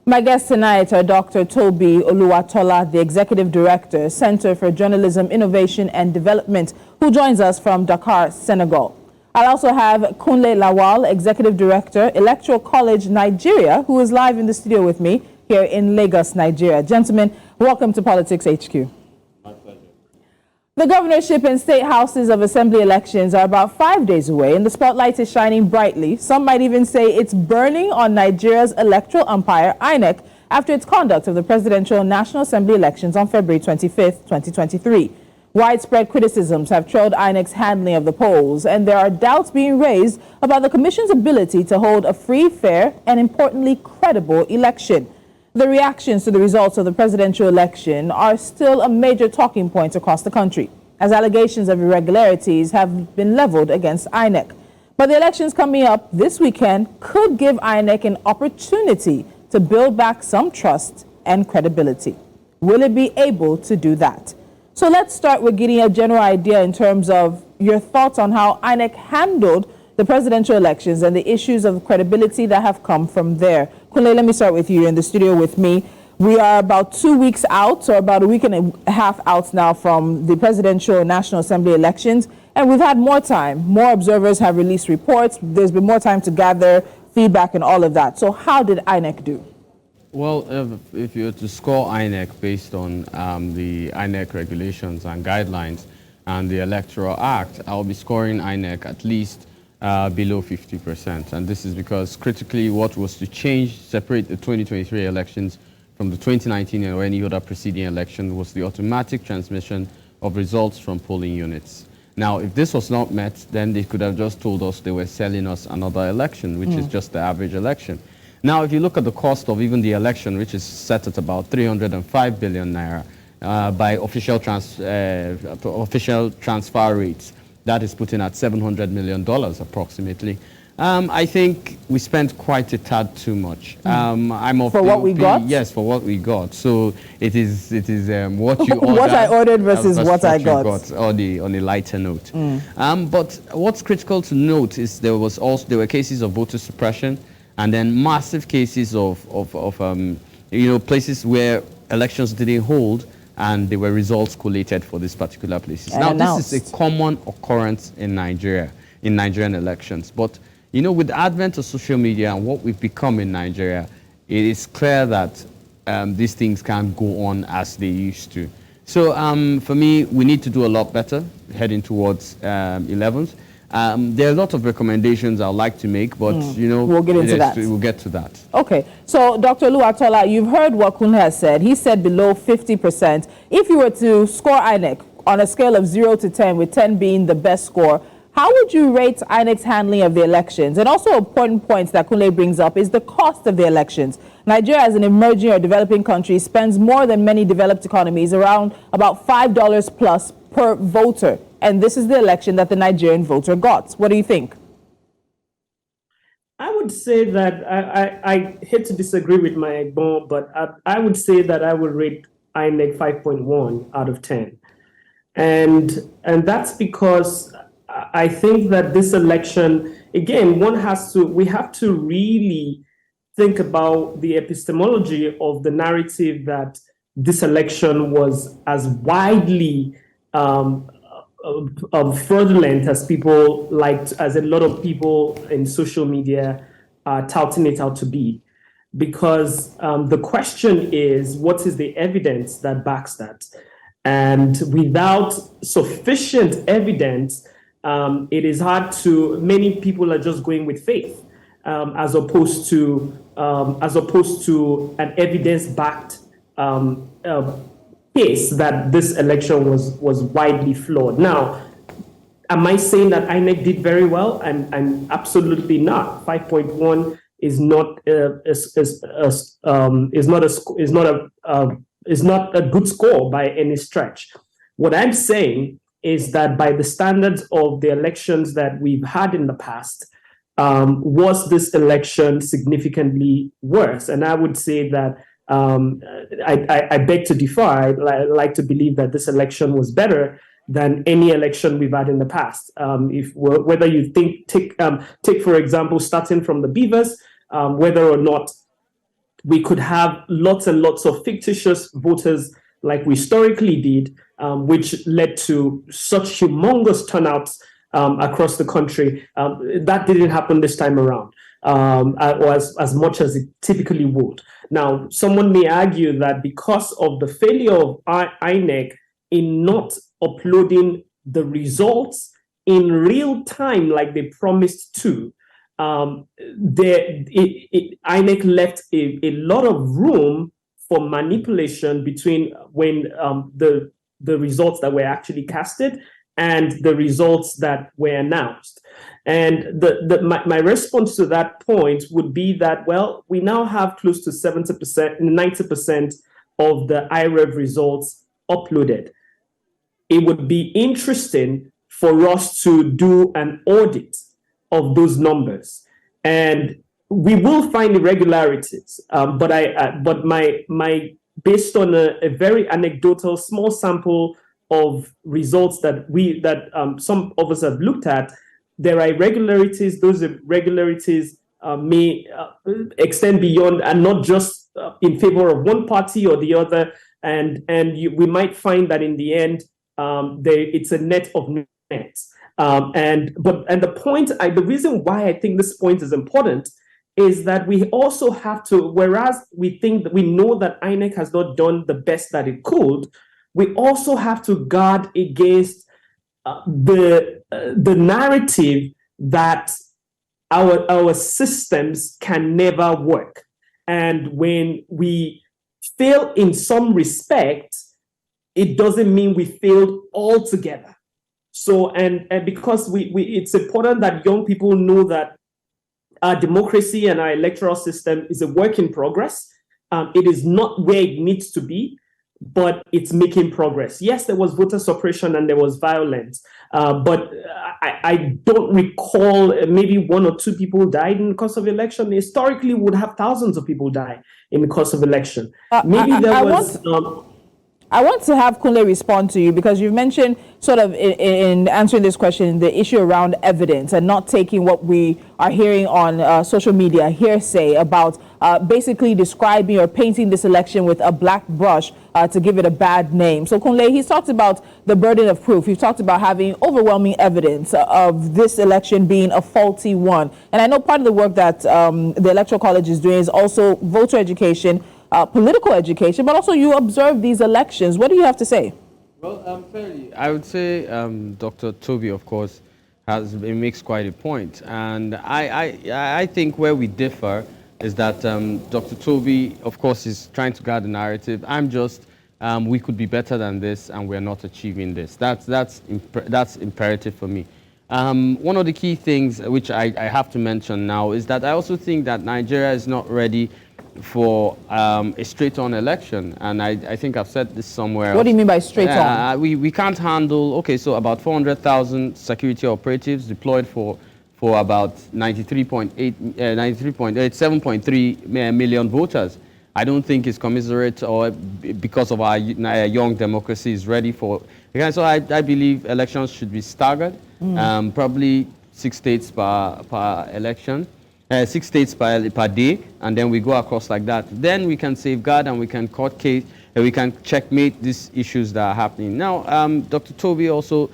My guests tonight are Dr. Tobi Oluwatola, the Executive Director, Center for Journalism, Innovation and Development, who joins us from Dakar, Senegal. I'll also have Kunle Lawal, Executive Director, Electoral College, Nigeria, who is live in the studio with me here in Lagos, Nigeria. Gentlemen, welcome to Politics HQ. My pleasure. The governorship and state houses of assembly elections are about 5 days away, and the spotlight is shining brightly. Some might even say it's burning on Nigeria's electoral umpire, INEC, after its conduct of the presidential and National Assembly elections on February 25th, 2023. Widespread criticisms have trailed INEC's handling of the polls, and there are doubts being raised about the Commission's ability to hold a free, fair, and importantly, credible election. The reactions to the results of the presidential election are still a major talking point across the country, as allegations of irregularities have been leveled against INEC. But the elections coming up this weekend could give INEC an opportunity to build back some trust and credibility. Will it be able to do that? So let's start with getting a general idea in terms of your thoughts on how INEC handled the presidential elections and the issues of credibility that have come from there. Kunle, let me start with you in the studio with me. We are about 2 weeks out, or about a week and a half out now from the presidential and National Assembly elections, and we've had more time. More observers have released reports. There's been more time to gather feedback and all of that. So how did INEC do? Well, if you were to score INEC based on the INEC regulations and guidelines and the Electoral Act, I'll be scoring INEC at least below 50%. And this is because critically what was to change, separate the 2023 elections from the 2019 or any other preceding election was the automatic transmission of results from polling units. Now, if this was not met, then they could have just told us they were selling us another election, which is just the average election. Now, if you look at the cost of even the election, which is set at about 305 billion naira by official transfer rates, that is putting at $700 million approximately. I think we spent quite a tad too much. I'm of for what we got? Yes, for what we got. So it is what you ordered. What I ordered versus what I got. On a lighter note. But what's critical to note is there were cases of voter suppression, and then massive cases of places where elections didn't hold, and there were results collated for these particular places. And now, announced. This is a common occurrence in Nigeria, in Nigerian elections. But, with the advent of social media and what we've become in Nigeria, it is clear that these things can't go on as they used to. So, for me, we need to do a lot better heading towards 11th. There are a lot of recommendations I'd like to make, but, we'll get into that. We'll get to that. Okay. So, Dr. Oluwatola, you've heard what Kunle has said. He said below 50%. If you were to score INEC on a scale of 0 to 10, with 10 being the best score, how would you rate INEC's handling of the elections? And also, important points that Kunle brings up is the cost of the elections. Nigeria, as an emerging or developing country, spends more than many developed economies, around about $5 plus per voter. And this is the election that the Nigerian voter got. What do you think? I would say that I hate to disagree with my Egbon, but I would say that I would rate INEC 5.1 out of 10. And that's because I think that this election, again, we have to really think about the epistemology of the narrative that this election was as widely fraudulent as as a lot of people in social media are touting it out to be. Because the question is, what is the evidence that backs that? And without sufficient evidence, it is hard many people are just going with faith, as opposed to an evidence-backed case that this election was widely flawed. Now, am I saying that INEC did very well? And absolutely not. 5.1 is not a good score by any stretch. What I'm saying is that by the standards of the elections that we've had in the past, was this election significantly worse? And I would say that I beg to differ. I like to believe that this election was better than any election we've had in the past. Whether you take for example, starting from the Beavers, whether or not we could have lots and lots of fictitious voters like we historically did, which led to such humongous turnouts across the country. That didn't happen this time around, or as much as it typically would. Now, someone may argue that because of the failure of INEC in not uploading the results in real time like they promised to, INEC left a lot of room for manipulation between when the results that were actually casted and the results that were announced. And my response to that point would be that, well, we now have close to 70%, 90% of the IREV results uploaded. It would be interesting for us to do an audit of those numbers, and we will find irregularities. But my based on a very anecdotal small sample of results that some of us have looked at, there are irregularities. Those irregularities may extend beyond and not just in favor of one party or the other. We might find that in the end, it's a net of nets. The reason why I think this point is important is that we also have to, whereas we know that INEC has not done the best that it could, we also have to guard against the narrative that our systems can never work. And when we fail in some respect, it doesn't mean we failed altogether. So, and because it's important that young people know that our democracy and our electoral system is a work in progress. It is not where it needs to be, but it's making progress. Yes, there was voter suppression and there was violence, but I don't recall, maybe one or two people died in the course of election. Historically, would have thousands of people die in the course of election. I want to have Kunle respond to you, because you've mentioned sort of in answering this question, the issue around evidence and not taking what we are hearing on social media, hearsay, about basically describing or painting this election with a black brush to give it a bad name. So Kunle, he's talked about the burden of proof. You've talked about having overwhelming evidence of this election being a faulty one. And I know part of the work that the Electoral College is doing is also voter education, political education, but also you observe these elections. What do you have to say? Well, fairly, I would say Dr. Tobi, of course, makes quite a point. And I think where we differ is that Dr. Tobi, of course, is trying to guard the narrative. I'm just, we could be better than this, and we're not achieving this. That's imperative for me. One of the key things which I have to mention now is that I also think that Nigeria is not ready for a straight-on election, and I think I've said this somewhere else. What do you mean by straight-on? We can't handle, okay, so about 400,000 security operatives deployed for about 7.3 million voters. I don't think it's commiserate, or because of our young democracy is ready for. So I believe elections should be staggered, probably 6 states per election. 6 states per day, and then we go across like that. Then we can safeguard and we can court case, and we can checkmate these issues that are happening. Now, Dr. Tobi also,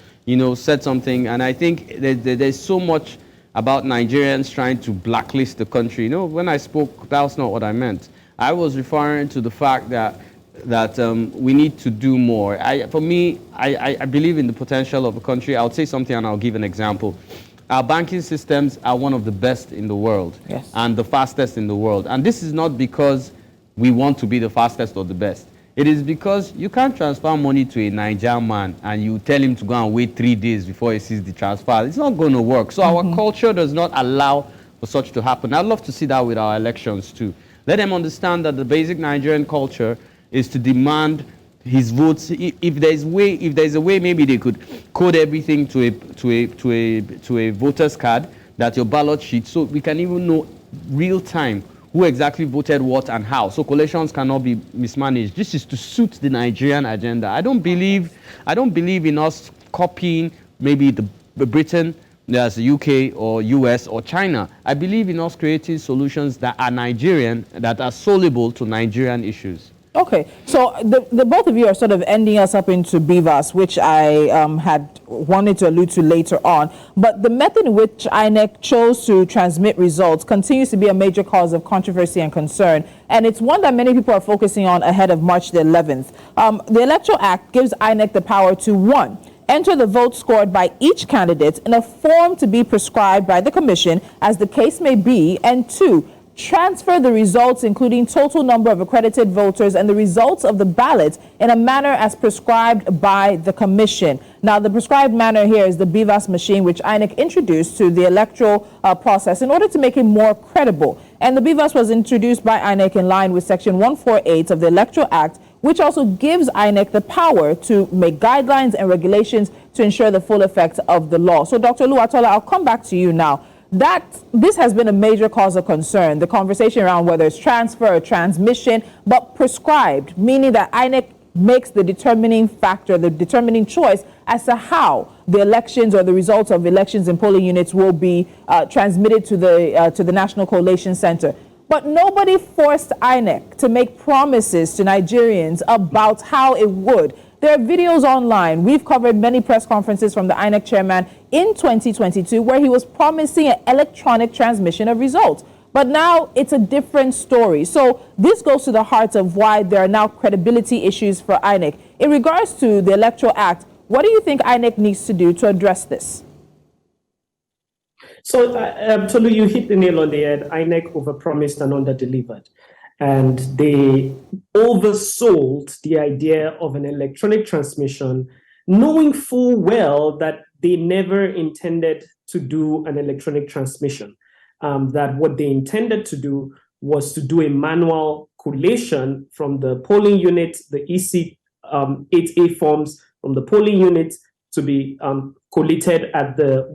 said something, and I think there's so much about Nigerians trying to blacklist the country. When I spoke, that was not what I meant. I was referring to the fact that we need to do more. For me, I believe in the potential of a country. I'll say something and I'll give an example. Our banking systems are one of the best in the world, yes, and the fastest in the world. And this is not because we want to be the fastest or the best. It is because you can't transfer money to a Nigerian man and you tell him to go and wait 3 days before he sees the transfer. It's not going to work. So our culture does not allow for such to happen. I'd love to see that with our elections too. Let them understand that the basic Nigerian culture is to demand his votes. If there's a way, maybe they could code everything to a voter's card, that your ballot sheet, so we can even know real time who exactly voted what and how. So collations cannot be mismanaged. This is to suit the Nigerian agenda. I don't believe in us copying maybe the Britain, there's the UK or US or China. I believe in us creating solutions that are Nigerian, that are soluble to Nigerian issues. Okay, so the both of you are sort of ending us up into BVAS, which I had wanted to allude to later on. But the method in which INEC chose to transmit results continues to be a major cause of controversy and concern. And it's one that many people are focusing on ahead of March the 11th. The Electoral Act gives INEC the power to, one, enter the vote scored by each candidate in a form to be prescribed by the Commission as the case may be, and two, transfer the results, including total number of accredited voters and the results of the ballot, in a manner as prescribed by the Commission. Now, the prescribed manner here is the BVAS machine, which INEC introduced to the electoral process in order to make it more credible. And the BVAS was introduced by INEC in line with Section 148 of the Electoral Act, which also gives INEC the power to make guidelines and regulations to ensure the full effect of the law. So, Dr. Oluwatola, I'll come back to you now. This has been a major cause of concern, the conversation around whether it's transfer or transmission, but prescribed, meaning that INEC makes the determining factor, the determining choice as to how the elections or the results of elections in polling units will be transmitted to the National Collation Center. But nobody forced INEC to make promises to Nigerians about how it would. There are videos online. We've covered many press conferences from the INEC chairman in 2022 where he was promising an electronic transmission of results. But now it's a different story. So this goes to the heart of why there are now credibility issues for INEC. In regards to the Electoral Act, what do you think INEC needs to do to address this? So, Tolu, you hit the nail on the head. INEC overpromised and underdelivered. And they oversold the idea of an electronic transmission, knowing full well that they never intended to do an electronic transmission. That what they intended to do was to do a manual collation from the polling unit, the EC 8A forms from the polling unit to be collated at the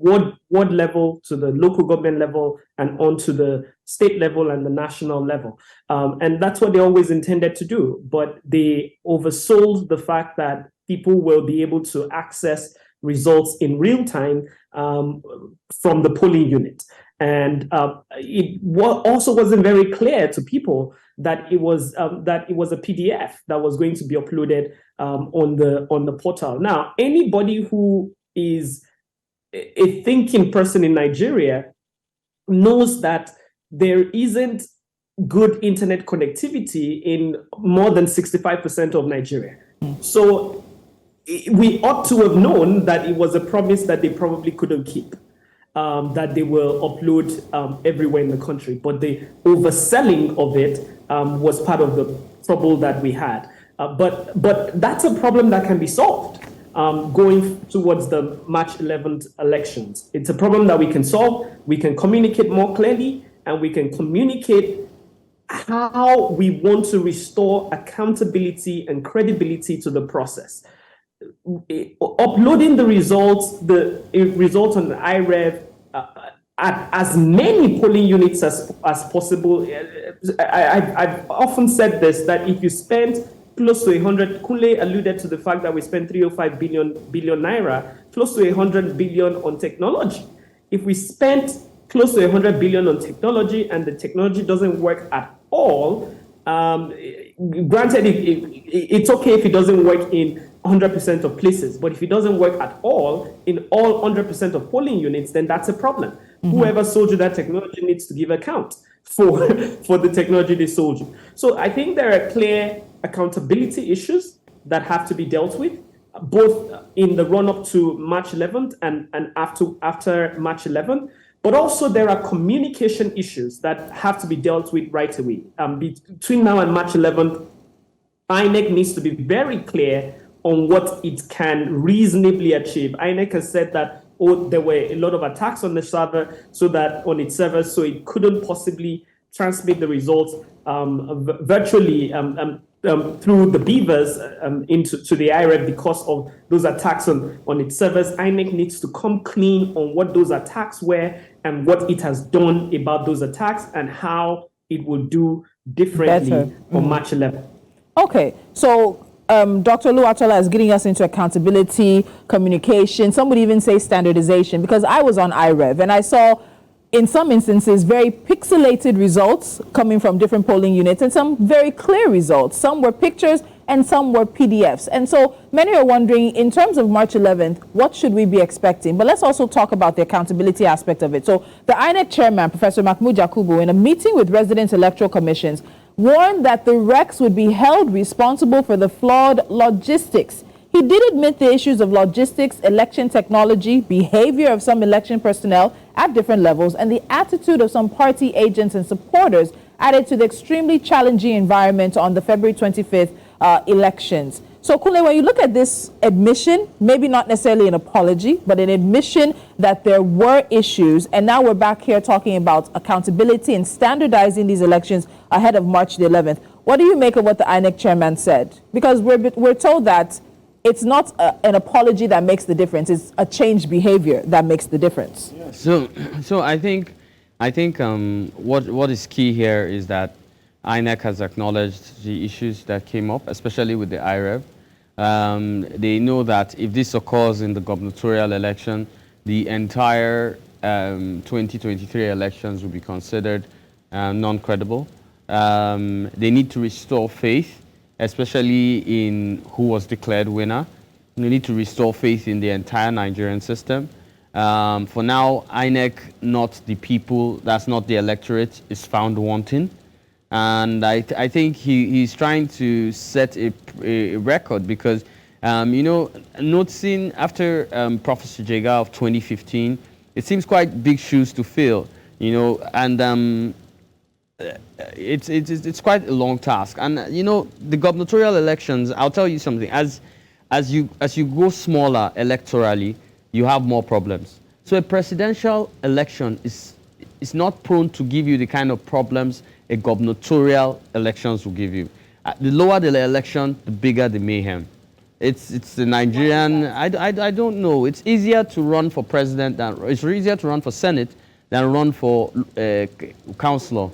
ward level, to the local government level, and on to the state level and the national level. And that's what they always intended to do. But they oversold the fact that people will be able to access results in real time from the polling unit. And it also wasn't very clear to people that it was a PDF that was going to be uploaded on the portal. Now, anybody who is a thinking person in Nigeria knows that there isn't good internet connectivity in more than 65% of Nigeria. So we ought to have known that it was a promise that they probably couldn't keep. That they will upload everywhere in the country. But the overselling of it was part of the trouble that we had. But that's a problem that can be solved going towards the March 11th elections. It's a problem that we can solve. We can communicate more clearly, and we can communicate how we want to restore accountability and credibility to the process. Uploading the results on the IREV at as many polling units as possible. I've often said this, that if you spend close to 100, Kunle alluded to the fact that we spent 305 billion naira, close to 100 billion on technology. If we spent close to 100 billion on technology and the technology doesn't work at all, granted, it's okay if it doesn't work in 100% of places, but if it doesn't work at all in all 100% of polling units, then that's a problem. Mm-hmm. Whoever sold you that technology needs to give account for the technology they sold you. So I think there are clear accountability issues that have to be dealt with, both in the run-up to March 11th and after March 11th. But also there are communication issues that have to be dealt with right away. Between now and March 11th, INEC needs to be very clear on what it can reasonably achieve. INEC has said that there were a lot of attacks on the server, so it couldn't possibly transmit the results virtually through the beavers to the IREV because of those attacks on its servers. INEC needs to come clean on what those attacks were and what it has done about those attacks and how it will do differently on March 11th. Okay, so Dr. Oluwatola is getting us into accountability, communication, some would even say standardization, because I was on IREV and I saw, in some instances, very pixelated results coming from different polling units and some very clear results. Some were pictures and some were PDFs. And so many are wondering, in terms of March 11th, what should we be expecting? But let's also talk about the accountability aspect of it. So the INEC chairman, Professor Mahmoud Yakubu, in a meeting with resident electoral commissions, warned that the RECs would be held responsible for the flawed logistics. He did admit the issues of logistics, election technology, behavior of some election personnel at different levels, and the attitude of some party agents and supporters added to the extremely challenging environment on the February 25th elections. So, Kunle, when you look at this admission, maybe not necessarily an apology, but an admission that there were issues, and now we're back here talking about accountability and standardizing these elections ahead of March the 11th. What do you make of what the INEC chairman said? Because we're told that it's not an apology that makes the difference; it's a changed behavior that makes the difference. Yeah. So I think what is key here is that INEC has acknowledged the issues that came up, especially with the IREV. They know that if this occurs in the gubernatorial election, the entire 2023 elections will be considered non-credible. They need to restore faith, especially in who was declared winner. They need to restore faith in the entire Nigerian system. For now, INEC, not the people, that's not the electorate, is found wanting. And I think he's trying to set a record because, noticing after Professor Jega of 2015, it seems quite big shoes to fill, and it's quite a long task. And, the gubernatorial elections, I'll tell you something, as you go smaller electorally, you have more problems. So a presidential election is not prone to give you the kind of problems a gubernatorial elections will give you. The lower the election, the bigger the mayhem. It's the Nigerian, I don't know. It's easier to run for president it's easier to run for Senate than run for councillor.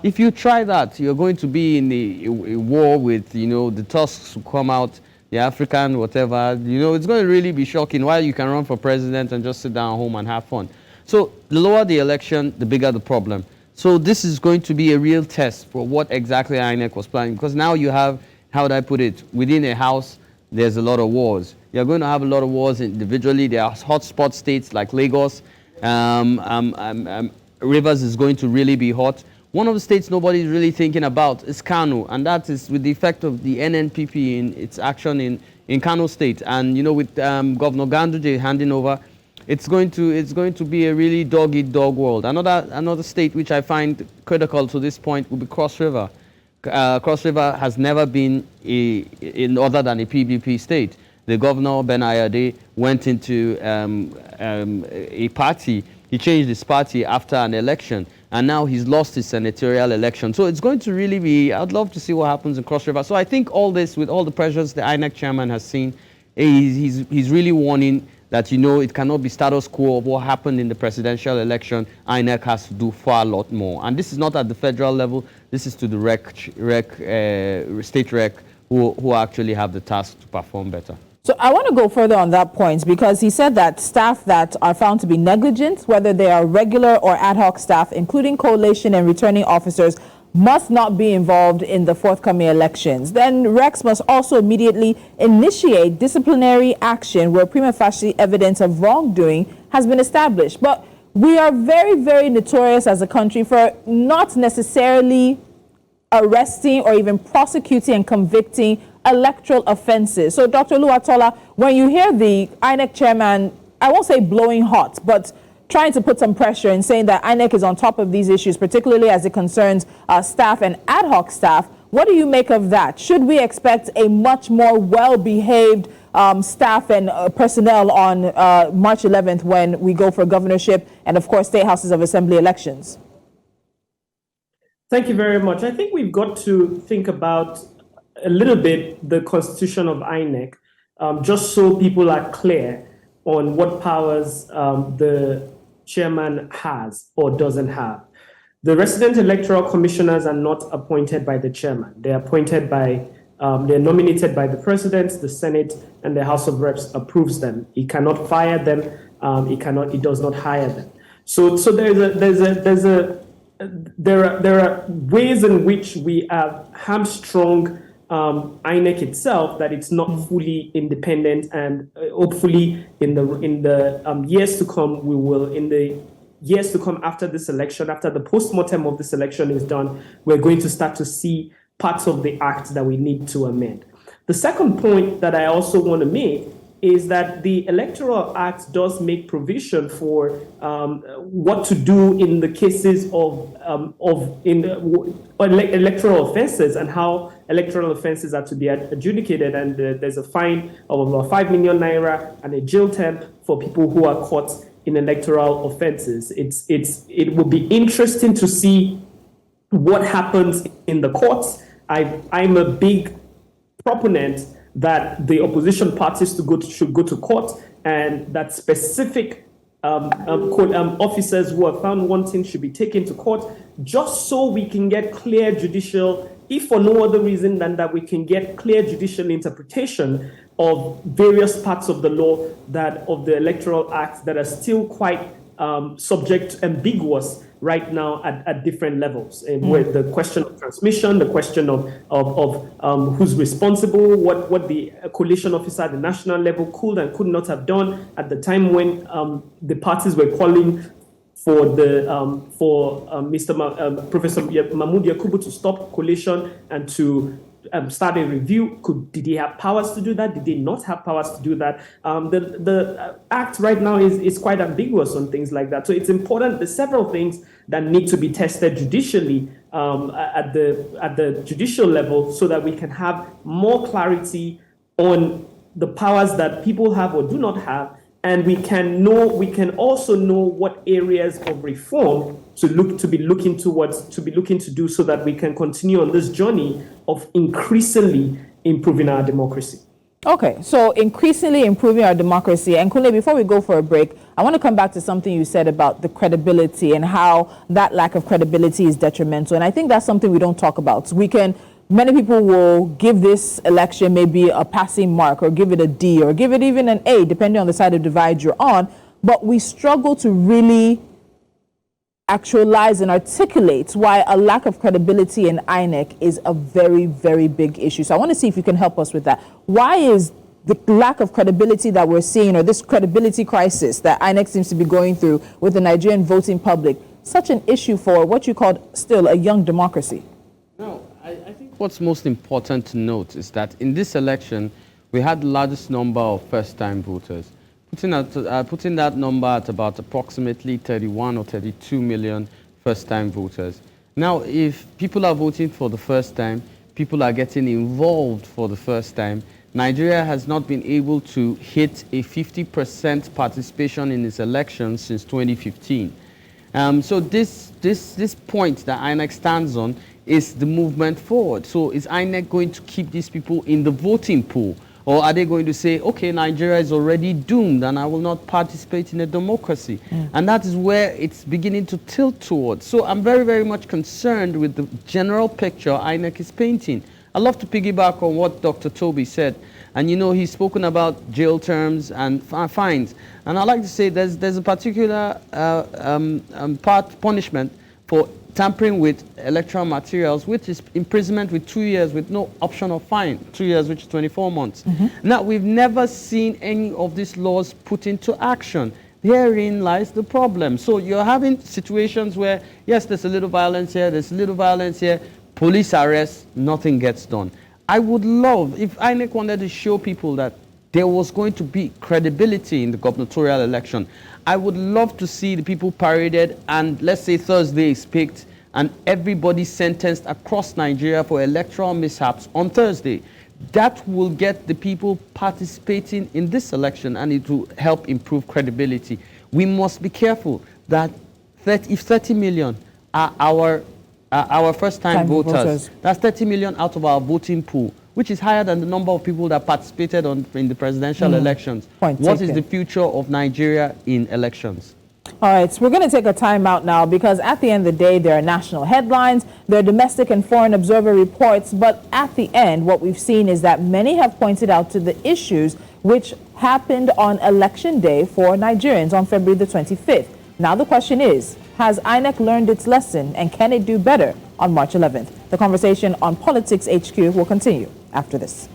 If you try that, you're going to be in a war with, the Tusks who come out, the African, whatever. It's going to really be shocking while you can run for president and just sit down at home and have fun. So the lower the election, the bigger the problem. So this is going to be a real test for what exactly INEC was planning, because now you have, how would I put it, within a house, there's a lot of wars. You're going to have a lot of wars individually. There are hotspot states like Lagos. Rivers is going to really be hot. One of the states nobody is really thinking about is Kano, and that is with the effect of the NNPP in its action in Kano State. And, with Governor Ganduje handing over, it's going to be a really dog-eat-dog world. Another state which I find critical to this point would be Cross River. Cross River has never been other than a PDP state. The governor, Ben Ayade, went into a party. He changed his party after an election, and now he's lost his senatorial election. So it's going to really be, I'd love to see what happens in Cross River. So I think all this, with all the pressures the INEC chairman has seen, he's really warning that, it cannot be status quo of what happened in the presidential election. INEC has to do far a lot more. And this is not at the federal level. This is to the state rec who actually have the task to perform better. So I want to go further on that point, because he said that staff that are found to be negligent, whether they are regular or ad hoc staff, including coalition and returning officers, must not be involved in the forthcoming elections. Then RECs must also immediately initiate disciplinary action where prima facie evidence of wrongdoing has been established. But we are very, very notorious as a country for not necessarily arresting or even prosecuting and convicting electoral offenses. So, Dr. Oluwatola, when you hear the INEC chairman, I won't say blowing hot, but trying to put some pressure and saying that INEC is on top of these issues, particularly as it concerns staff and ad hoc staff, what do you make of that? Should we expect a much more well-behaved staff and personnel on March 11th when we go for governorship and, of course, state houses of assembly elections? Thank you very much. I think we've got to think about a little bit the constitution of INEC, just so people are clear on what powers the chairman has or doesn't have. The resident electoral commissioners are not appointed by the chairman. They're appointed by They're nominated by the president, the Senate, and the House of Reps approves them. He cannot fire them. He does not hire them. So there are ways in which we have hamstrung INEC itself, that it's not fully independent, and hopefully in the years to come, we will, in the years to come after this election, after the postmortem of this election is done, we're going to start to see parts of the act that we need to amend. The second point that I also want to make is that the Electoral Act does make provision for what to do in the cases of electoral offenses, and how electoral offenses are to be adjudicated. And there's a fine of about 5 million naira and a jail term for people who are caught in electoral offenses. It will be interesting to see what happens in the courts. I'm a big proponent that the opposition parties should go to court, and that specific officers who are found wanting should be taken to court, just so we can get clear judicial, if for no other reason than that we can get clear judicial interpretation of various parts of the law, of the Electoral Act, that are still quite ambiguous right now at different levels, with the question of transmission, the question of who's responsible, what the coalition officer at the national level could and could not have done at the time when the parties were calling for Professor Mahmoud Yakubu to stop coalition and to start a review. Did he have powers to do that? Did he not have powers to do that? The act right now is quite ambiguous on things like that. So it's important. There's several things that need to be tested judicially at the judicial level, so that we can have more clarity on the powers that people have or do not have, and we can also know what areas of reform to be looking to do, so that we can continue on this journey of increasingly improving our democracy. Okay, so increasingly improving our democracy. And Kunle, before we go for a break, I want to come back to something you said about the credibility and how that lack of credibility is detrimental. And I think that's something we don't talk about. Many people will give this election maybe a passing mark, or give it a D, or give it even an A, depending on the side of the divide you're on. But we struggle to really actualize and articulate why a lack of credibility in INEC is a very, very big issue. So I want to see if you can help us with that. Why is the lack of credibility that we're seeing, or this credibility crisis that INEC seems to be going through with the Nigerian voting public, such an issue for what you call still a young democracy? No, I think what's most important to note is that in this election, we had the largest number of first-time voters. Putting that number at about approximately 31 or 32 million first-time voters. Now, if people are voting for the first time, people are getting involved for the first time, Nigeria has not been able to hit a 50% participation in its elections since 2015. So this point that INEC stands on is the movement forward. So is INEC going to keep these people in the voting pool? Or are they going to say, okay, Nigeria is already doomed and I will not participate in a democracy? And that is where it's beginning to tilt towards. So I'm very, very much concerned with the general picture INEC is painting. I love to piggyback on what Dr. Tobi said. And he's spoken about jail terms and fines. And I like to say there's a particular punishment for tampering with electoral materials, which is imprisonment with 2 years with no option of fine, 2 years, which is 24 months. Now, we've never seen any of these laws put into action. Herein lies the problem. So you're having situations where, yes, there's a little violence here, there's a little violence here, police arrest, nothing gets done. I would love, if INEC wanted to show people that there was going to be credibility in the gubernatorial election, I would love to see the people paraded and, let's say, Thursday is picked and everybody sentenced across Nigeria for electoral mishaps on Thursday. That will get the people participating in this election, and it will help improve credibility. We must be careful that if 30 million are our first-time voters, that's 30 million out of our voting pool, which is higher than the number of people that participated in the presidential elections. What is the future of Nigeria in elections? All right, so we're going to take a time out now because at the end of the day, there are national headlines, there are domestic and foreign observer reports, but at the end, what we've seen is that many have pointed out to the issues which happened on Election Day for Nigerians on February the 25th. Now the question is, has INEC learned its lesson and can it do better on March 11th? The conversation on Politics HQ will continue after this.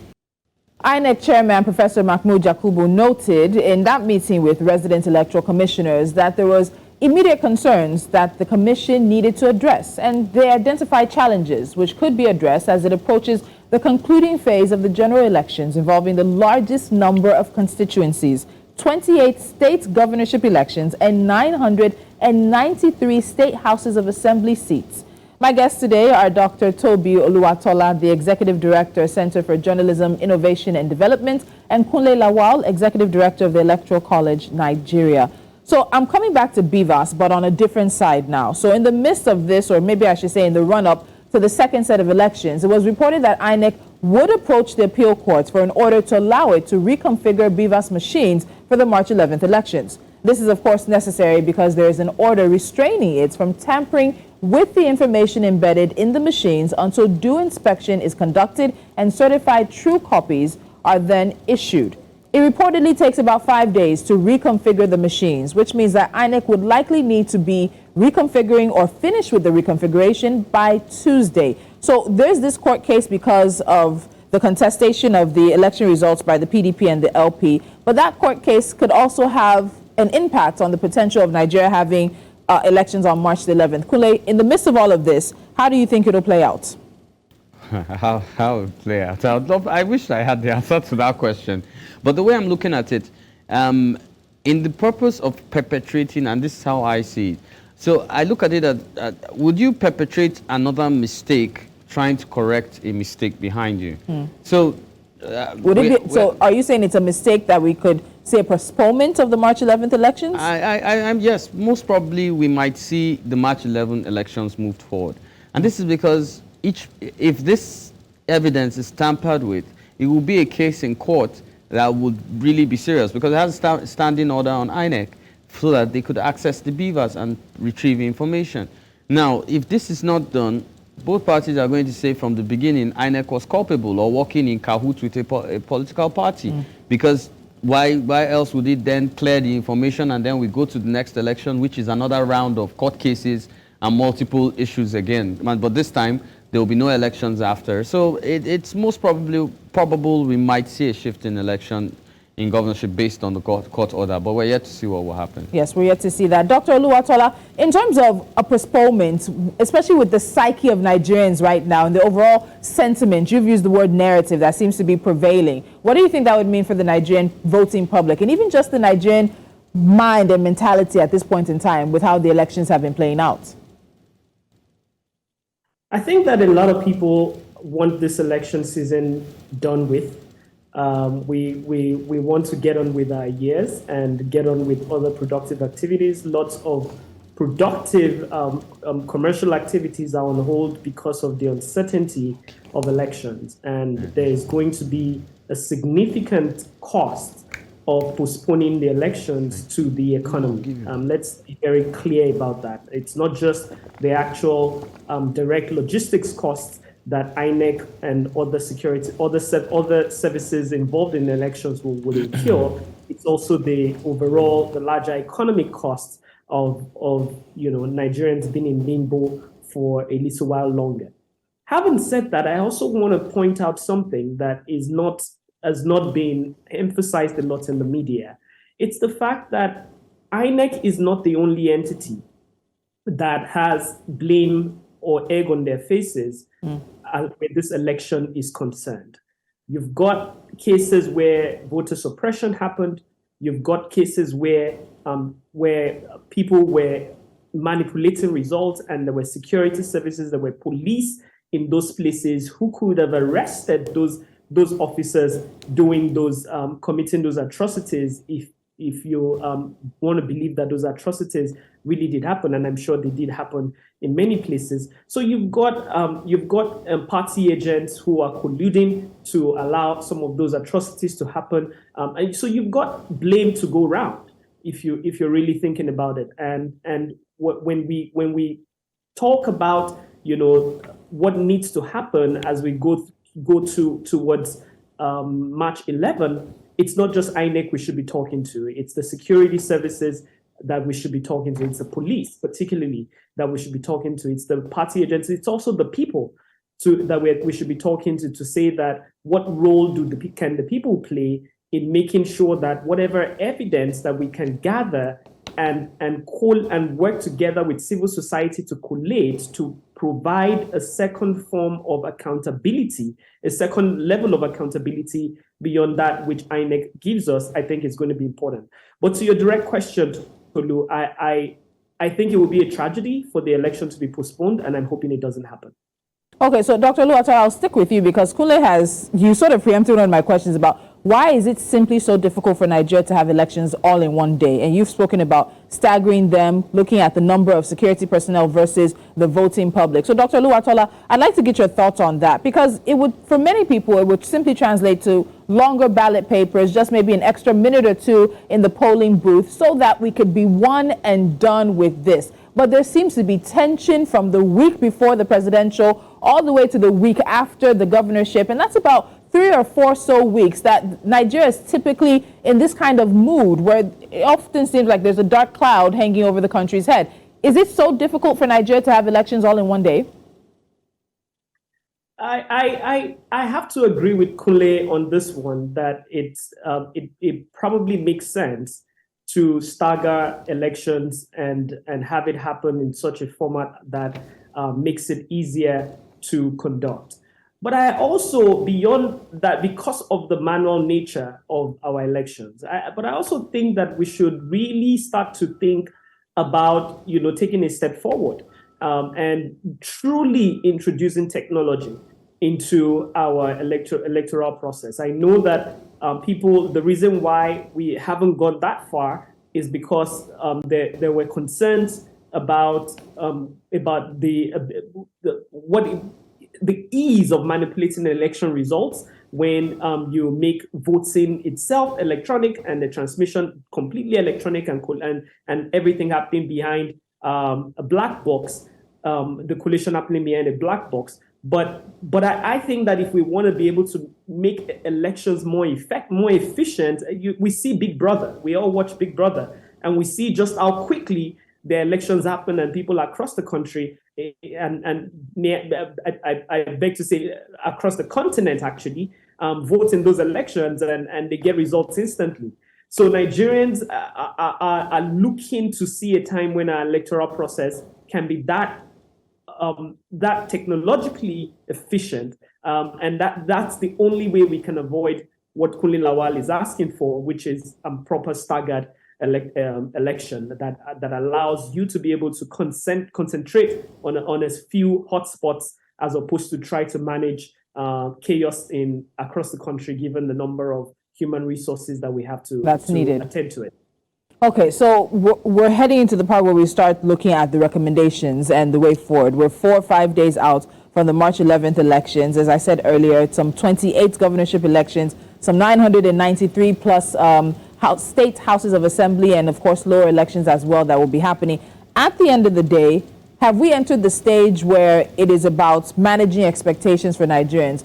INEC Chairman Professor Mahmoud Yakubu noted in that meeting with resident electoral commissioners that there was immediate concerns that the commission needed to address, and they identified challenges which could be addressed as it approaches the concluding phase of the general elections involving the largest number of constituencies, 28 state governorship elections and 993 state houses of assembly seats. My guests today are Dr. Tobi Oluwatola, the Executive Director, Center for Journalism, Innovation and Development, and Kunle Lawal, Executive Director of the Electoral College, Nigeria. So I'm coming back to BVAS, but on a different side now. So in the midst of this, or maybe I should say in the run-up to the second set of elections, it was reported that INEC would approach the appeal courts for an order to allow it to reconfigure BVAS machines for the March 11th elections. This is, of course, necessary because there is an order restraining it from tampering with the information embedded in the machines until due inspection is conducted and certified true copies are then issued. It reportedly takes about 5 days to reconfigure the machines, which means that INEC would likely need to be reconfiguring or finish with the reconfiguration by Tuesday. So there's this court case because of the contestation of the election results by the PDP and the LP, but that court case could also have an impact on the potential of Nigeria having elections on March the 11th. Kunle, in the midst of all of this, how do you think it'll play out? How it play out? I wish I had the answer to that question. But the way I'm looking at it, in the purpose of perpetrating, and this is how I see it. So I look at it as, would you perpetrate another mistake trying to correct a mistake behind you? So, so are you saying it's a mistake that we could say a postponement of the March 11th elections? Yes, most probably we might see the March 11th elections moved forward. And this is because if this evidence is tampered with, it will be a case in court that would really be serious because it has a standing order on INEC so that they could access the beavers and retrieve information. Now, if this is not done, both parties are going to say from the beginning INEC was culpable or working in cahoots with a political party because why else would it then clear the information and then we go to the next election, which is another round of court cases and multiple issues again. But this time, there will be no elections after. So it's most probable we might see a shift in election in governorship based on the court order, but we're yet to see what will happen. Yes, we're yet to see that. Dr. Oluwatola, in terms of a postponement, especially with the psyche of Nigerians right now and the overall sentiment, you've used the word narrative that seems to be prevailing. What do you think that would mean for the Nigerian voting public and even just the Nigerian mind and mentality at this point in time with how the elections have been playing out? I think that a lot of people want this election season done with. We want to get on with our years and get on with other productive activities. Lots of productive commercial activities are on hold because of the uncertainty of elections. And there is going to be a significant cost of postponing the elections to the economy. Let's be very clear about that. It's not just the actual direct logistics costs that INEC and other services involved in the elections will incur. It's also the larger economic costs of Nigerians being in limbo for a little while longer. Having said that, I also want to point out something that has not been emphasized a lot in the media. It's the fact that INEC is not the only entity that has blame or egg on their faces when this election is concerned. You've got cases where voter suppression happened. You've got cases where people were manipulating results and there were security services, there were police in those places who could have arrested those officers doing those committing those atrocities if you want to believe that those atrocities really did happen, and I'm sure they did happen in many places. So you've got party agents who are colluding to allow some of those atrocities to happen, and so you've got blame to go around. if you're really thinking about it. And when we talk about what needs to happen as we go towards March 11, it's not just INEC we should be talking to. It's the security services that we should be talking to. It's the police, particularly, that we should be talking to. It's the party agencies. It's also the people that we should be talking to say that what role can the people play in making sure that whatever evidence that we can gather and work together with civil society to collate to provide a second form of accountability, a second level of accountability beyond that which INEC gives us, I think is going to be important. But to your direct question, Tolu, I think it will be a tragedy for the election to be postponed, and I'm hoping it doesn't happen. Okay, so Dr. Oluwatola, I'll stick with you because Kunle you sort of preempted one of my questions about why is it simply so difficult for Nigeria to have elections all in one day? And you've spoken about staggering them, looking at the number of security personnel versus the voting public. So Dr. Oluwatola, I'd like to get your thoughts on that because for many people, it would simply translate to longer ballot papers, just maybe an extra minute or two in the polling booth so that we could be one and done with this. But there seems to be tension from the week before the presidential all the way to the week after the governorship. And that's about 3 or 4 so weeks that Nigeria is typically in this kind of mood where it often seems like there's a dark cloud hanging over the country's head. Is it so difficult for Nigeria to have elections all in one day? I have to agree with Kunle on this one that it probably makes sense to stagger elections and have it happen in such a format that makes it easier to conduct. But I also, beyond that, because of the manual nature of our elections, but I also think that we should really start to think about, taking a step forward and truly introducing technology into our electoral process. I know that the reason why we haven't gone that far is because there were concerns about the ease of manipulating election results when you make voting itself electronic and the transmission completely electronic and everything happening behind a black box, the collation happening behind a black box. But I think that if we want to be able to make elections more efficient, we see Big Brother. We all watch Big Brother, and we see just how quickly the elections happen and people across the country, and I beg to say across the continent actually, vote in those elections and they get results instantly. So Nigerians are looking to see a time when our electoral process can be that technologically efficient, and that's the only way we can avoid what Kunle Lawal is asking for, which is a proper staggered election that allows you to be able to concentrate on a few hotspots as opposed to try to manage chaos across the country, given the number of human resources that we have to attend to it. Okay, so we're heading into the part where we start looking at the recommendations and the way forward. We're 4 or 5 days out from the March 11th elections. As I said earlier, it's some 28 governorship elections, some 993 plus state houses of assembly, and of course lower elections as well that will be happening. At the end of the day, have we entered the stage where it is about managing expectations for Nigerians?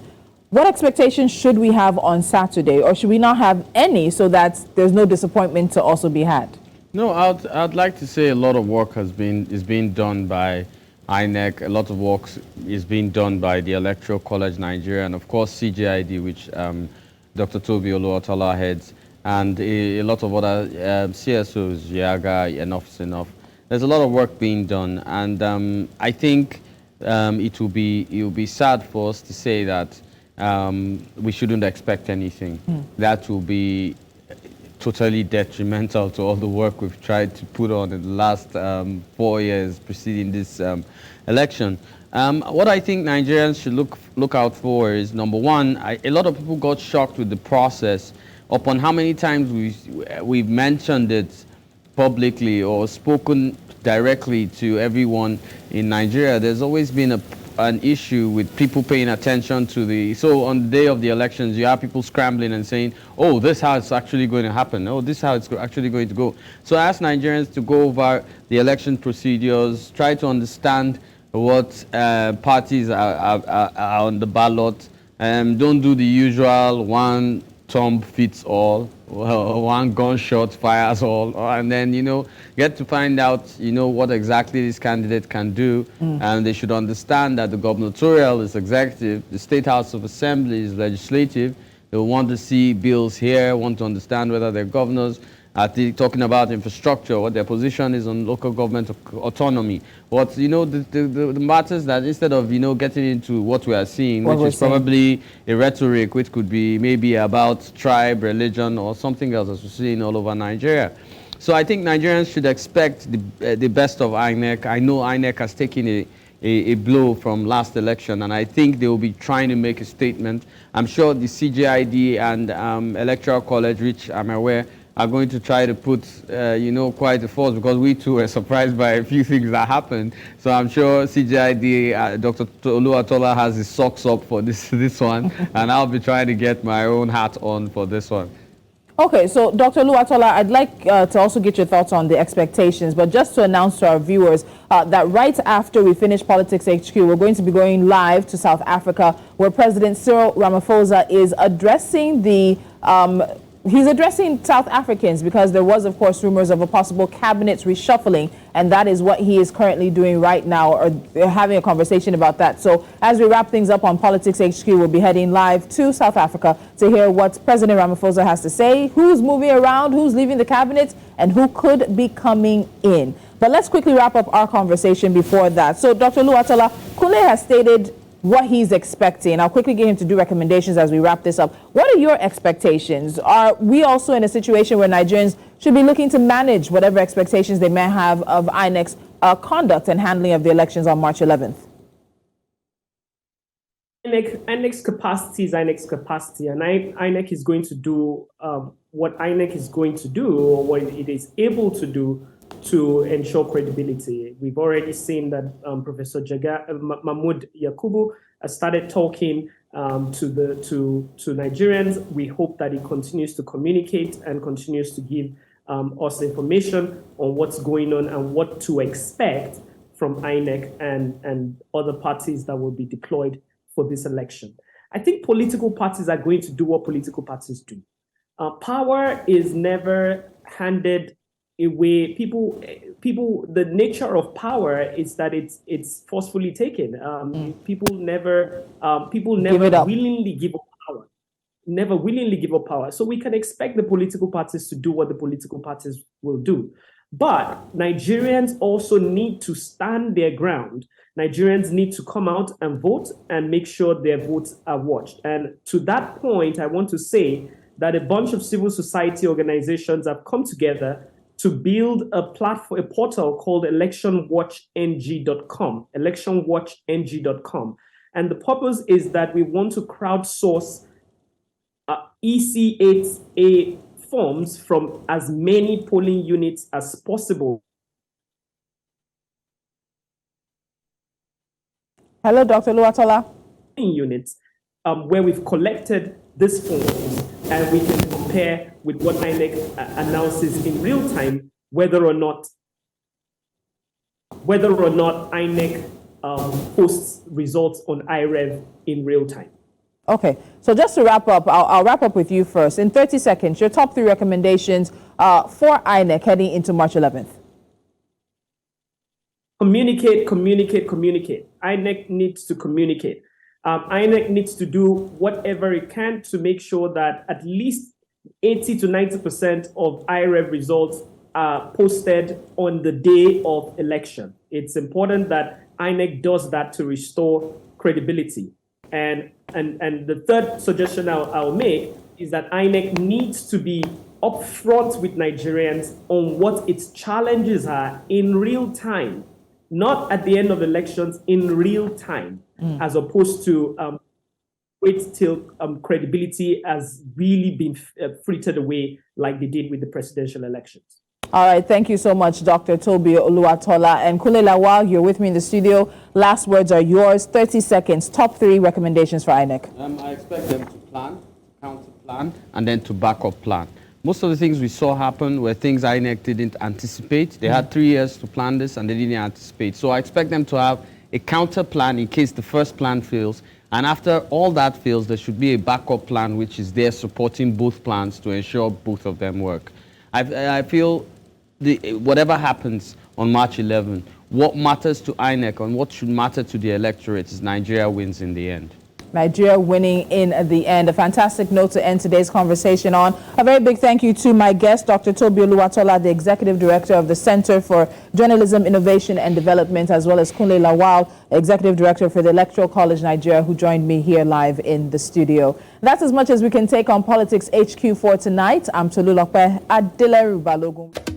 What expectations should we have on Saturday, or should we not have any so that there's no disappointment to also be had? No, I'd like to say a lot of work is being done by INEC. A lot of work is being done by the Electoral College Nigeria, and of course CJID, which Dr. Tobi Oluwatola heads, and a lot of other CSOs, Yaga, Enough's Enough. There's a lot of work being done, and I think it will be sad for us to say that we shouldn't expect anything. That will be totally detrimental to all the work we've tried to put on in the last 4 years preceding this election. What I think Nigerians should look out for is, number one, a lot of people got shocked with the process upon how many times we've mentioned it publicly or spoken directly to everyone in Nigeria. There's always been an issue with people paying attention to so on the day of the elections, you have people scrambling and saying, oh, this is how it's actually going to happen. Oh, this is how it's actually going to go. So I ask Nigerians to go over the election procedures, try to understand what parties are on the ballot. Don't do the usual one thumb fits all, one gunshot fires all, and then, get to find out, what exactly this candidate can do. And they should understand that the gubernatorial is executive, the State House of Assembly is legislative. They want to see bills here, want to understand whether they're governors, talking about infrastructure, what their position is on local government autonomy. What, the matters that instead of, getting into what we are seeing, which is probably a rhetoric, which could be maybe about tribe, religion, or something else as we're seeing all over Nigeria. So I think Nigerians should expect the best of INEC. I know INEC has taken a blow from last election, and I think they will be trying to make a statement. I'm sure the CJID and Electoral College, which I'm aware, are going to try to put, quite a force, because we too were surprised by a few things that happened. So I'm sure CJID, Dr. Oluwatola has his socks up for this one, and I'll be trying to get my own hat on for this one. Okay, so Dr. Oluwatola, I'd like to also get your thoughts on the expectations, but just to announce to our viewers that right after we finish Politics HQ, we're going to be going live to South Africa, where President Cyril Ramaphosa is addressing he's addressing South Africans, because there was, of course, rumors of a possible cabinet reshuffling, and that is what he is currently doing right now, or having a conversation about that. So as we wrap things up on Politics HQ, we'll be heading live to South Africa to hear what President Ramaphosa has to say, who's moving around, who's leaving the cabinet, and who could be coming in. But let's quickly wrap up our conversation before that. So Dr. Oluwatola, Kunle has stated what he's expecting. I'll quickly get him to do recommendations as we wrap this up. What are your expectations? Are we also in a situation where Nigerians should be looking to manage whatever expectations they may have of INEC's conduct and handling of the elections on March 11th? INEC's capacity is INEC's capacity, and INEC is going to do what INEC is going to do, or what it is able to do, to ensure credibility. We've already seen that Professor Mahmoud Yakubu has started talking to Nigerians. We hope that he continues to communicate and continues to give us information on what's going on and what to expect from INEC and other parties that will be deployed for this election. I think political parties are going to do what political parties do. Power is never handed away. The nature of power is that it's forcefully taken. People never willingly give up power. Never willingly give up power. So we can expect the political parties to do what the political parties will do. But Nigerians also need to stand their ground. Nigerians need to come out and vote and make sure their votes are watched. And to that point, I want to say that a bunch of civil society organizations have come together to build a platform, a portal called electionwatchng.com, electionwatchng.com. And the purpose is that we want to crowdsource EC8A forms from as many polling units as possible. Hello, Dr. Oluwatola. Units where we've collected these forms, and we can compare with what INEC announces in real time, whether or not INEC posts results on IREV in real time. Okay, so just to wrap up, I'll wrap up with you first. In 30 seconds, your top 3 recommendations for INEC heading into March 11th. Communicate. INEC needs to communicate. INEC needs to do whatever it can to make sure that at least 80 to 90% of IREV results are posted on the day of election. It's important that INEC does that to restore credibility. And the third suggestion I'll make is that INEC needs to be upfront with Nigerians on what its challenges are in real time, not at the end of elections, in real time, as opposed to wait till credibility has really been frittered away like they did with the presidential elections. All right, thank you so much, Dr. Tobi Oluwatola. And Kunle, while you're with me in the studio, last words are yours. 30 seconds. Top 3 recommendations for INEC. I expect them to plan, counter-plan, and then to back-up plan. Most of the things we saw happen were things INEC didn't anticipate. They had 3 years to plan this, and they didn't anticipate. So I expect them to have a counter plan in case the first plan fails. And after all that fails, there should be a backup plan which is there supporting both plans to ensure both of them work. I feel whatever happens on March 11, what matters to INEC and what should matter to the electorate is Nigeria wins in the end. Nigeria winning in the end. A fantastic note to end today's conversation on. A very big thank you to my guest, Dr. Tobi Oluwatola, the Executive Director of the Center for Journalism, Innovation and Development, as well as Kunle Lawal, Executive Director for the Electoral College Nigeria, who joined me here live in the studio. That's as much as we can take on Politics HQ for tonight. I'm Tolulope Adeleru-Balogun.